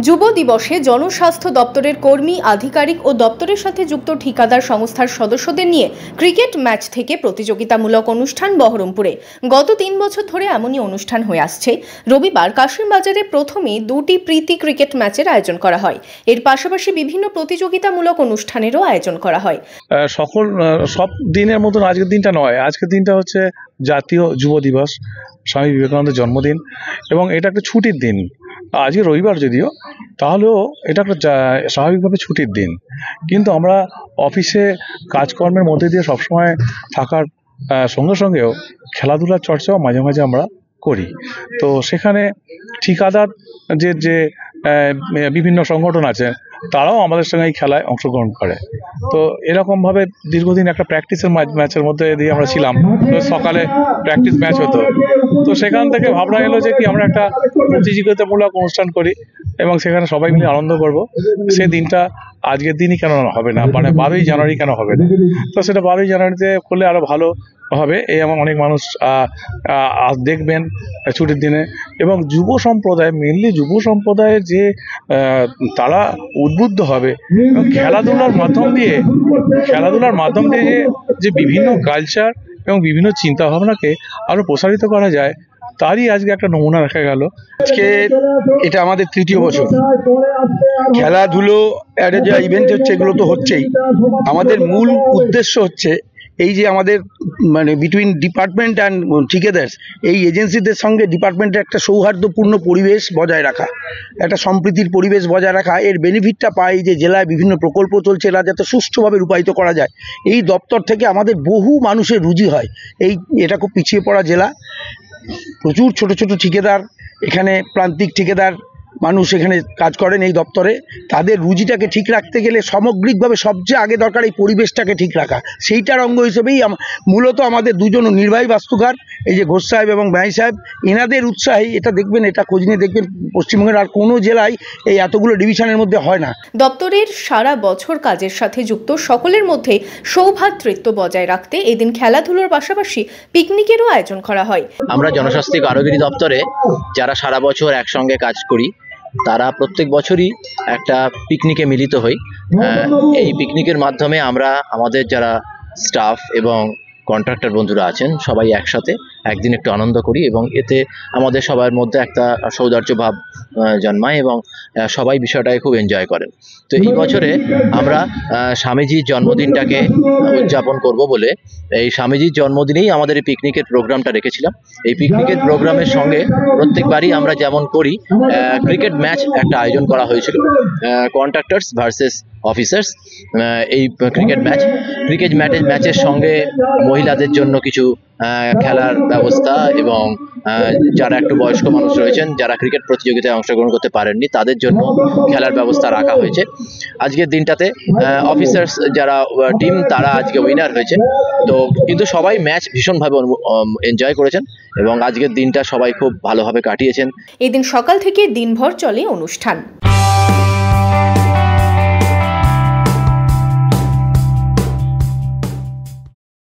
যুব দিবসে জনস্বাস্থ্য দপ্তরের কর্মী, আধিকারিক ও দপ্তরের সাথে যুক্ত ঠিকাদার সংস্থার সদস্যদের নিয়ে ক্রিকেট ম্যাচ থেকে প্রতিযোগিতামূলক অনুষ্ঠান বহরমপুরে। গত 3 বছর ধরে এমনই অনুষ্ঠান হয়ে আসছে। রবিবার কাশিমবাজারে প্রথমে 2টি প্রীতি ক্রিকেট ম্যাচের আয়োজন করা হয়। এর পাশাপাশি বিভিন্ন প্রতিযোগিতামূলক অনুষ্ঠানেরও আয়োজন করা হয়। সব দিনের মতন আজকের দিনটা নয়, আজকের দিনটা হচ্ছে জাতীয় যুব দিবস, স্বামী বিবেকানন্দের জন্মদিন, এবং এটা একটা ছুটির দিন। আজকে রবিবার যদিও, তাহলেও এটা একটা স্বাভাবিকভাবে ছুটির দিন, কিন্তু আমরা অফিসে কাজকর্মের মধ্যে দিয়ে সবসময় থাকার সঙ্গে সঙ্গেও খেলাধুলার চর্চাও মাঝে মাঝে আমরা করি। তো সেখানে ঠিকাদার যে বিভিন্ন সংগঠন আছে, তারাও আমাদের সঙ্গে এই খেলায় অংশগ্রহণ করে। তো এরকমভাবে দীর্ঘদিন একটা প্র্যাকটিসের ম্যাচের মধ্যে দিয়ে আমরা ছিলাম। তো সকালে প্র্যাকটিস ম্যাচ হতো, তো সেখান থেকে ভাবনা এলো যে কি আমরা একটা প্রতিযোগিতামূলক অনুষ্ঠান করি এবং সেখানে সবাই মিলে আনন্দ করব। সে দিনটা আজকের দিনই কেন হবে না, মানে 12ই জানুয়ারি কেন হবে না? তো সেটা 12ই জানুয়ারিতে করলে আরো ভালো হবে। এবং অনেক মানুষ দেখবেন ছুটির দিনে, এবং যুব সম্প্রদায়, মেনলি যুব সম্প্রদায়ের যে তারা উদ্বুদ্ধ হবে খেলাধুলার মাধ্যম দিয়ে যে বিভিন্ন কালচার এবং বিভিন্ন চিন্তা ভাবনাকে আরো প্রসারিত করা যায়, তারই আজকে একটা নমুনা রাখা গেল। আজকে এটা আমাদের 3য় বছর। খেলাধুলো যে ইভেন্ট হচ্ছে, এগুলো তো হচ্ছেই। আমাদের মূল উদ্দেশ্য হচ্ছে এই যে আমাদের মানে বিটুইন ডিপার্টমেন্ট অ্যান্ড ঠিকাদার্স, এই এজেন্সিদের সঙ্গে ডিপার্টমেন্টের একটা সৌহার্দ্যপূর্ণ পরিবেশ বজায় রাখা, একটা সম্প্রীতির পরিবেশ বজায় রাখা। এর বেনিফিটটা পাই যে জেলায় বিভিন্ন প্রকল্প চলছে, এরা যাতে সুষ্ঠুভাবে রূপায়িত করা যায়। এই দপ্তর থেকে আমাদের বহু মানুষের রুজি হয়। এটা খুব পিছিয়ে পড়া জেলা, প্রচুর ছোট ছোট ঠিকাদার, এখানে প্রান্তিক ঠিকাদার মানুষ এখানে কাজ করেন এই দপ্তরে। তাদের রুজিটাকে ঠিক রাখতে গেলে সামগ্রিকভাবে সবচেয়ে আগে দরকার এই পরিবেশটাকে ঠিক রাখা। সেইটার অঙ্গ হিসেবেই মূলত আমাদের দুজন নির্বাহী বাস্তুকার, এই যে ঘোষ সাহেব এবং ভাই সাহেব, এনাদের উৎসাহী। এটা দেখবেন, এটা খোঁজ নিয়ে দেখবেন, পশ্চিমবঙ্গের আর কোনো জেলায় এই এতগুলো ডিভিশনের মধ্যে হয় না। দপ্তরের সারা বছর কাজের সাথে যুক্ত সকলের মধ্যে সৌভ্রাতৃত্ব বজায় রাখতে এদিন খেলাধুলোর পাশাপাশি পিকনিকেরও আয়োজন করা হয়। আমরা জনস্বাস্থ্য কারিগরি দপ্তরে যারা সারা বছর একসঙ্গে কাজ করি, তারা প্রত্যেক বছরই একটা পিকনিকে মিলিত হই। এই পিকনিকের মাধ্যমে আমরা আমাদের যারা স্টাফ এবং কন্ট্রাক্টর বন্ধুরা আছেন, সবাই একসাথে একদিন একটু আনন্দ করি, এবং এতে আমাদের সবার মধ্যে একটা সৌহার্দ্য ভাব জন্মায় এবং সবাই বিষয়টাকে খুব এনজয় করেন। তো এই বছরে আমরা স্বামীজির জন্মদিনটাকে উদযাপন করব বলে এই স্বামীজির জন্মদিনেই আমাদের এই পিকনিকের প্রোগ্রামটা রেখেছিলাম। এই পিকনিকের প্রোগ্রামের সঙ্গে প্রত্যেকবারই আমরা যেমন করি, ক্রিকেট ম্যাচ একটা আয়োজন করা হয়েছিল, কন্ট্রাক্টরস ভার্সেস অফিসার্স। এই ক্রিকেট ম্যাচের সঙ্গে মহিলাদের জন্য কিছু খেলার ব্যবস্থা, এবং যারা একটু বয়স্ক মানুষ রয়েছেন, যারা ক্রিকেট প্রতিযোগিতায় অংশগ্রহণ করতে পারেননি, তাদের জন্য খেলার ব্যবস্থা রাখা হয়েছে। আজকের দিনটাতে অফিসার্স যারা টিম, তারা আজকে উইনার হয়েছে। তো কিন্তু সবাই ম্যাচ ভীষণভাবে এনজয় করেছেন এবং আজকের দিনটা সবাই খুব ভালোভাবে কাটিয়েছেন। এদিন সকাল থেকে দিনভর চলে অনুষ্ঠান।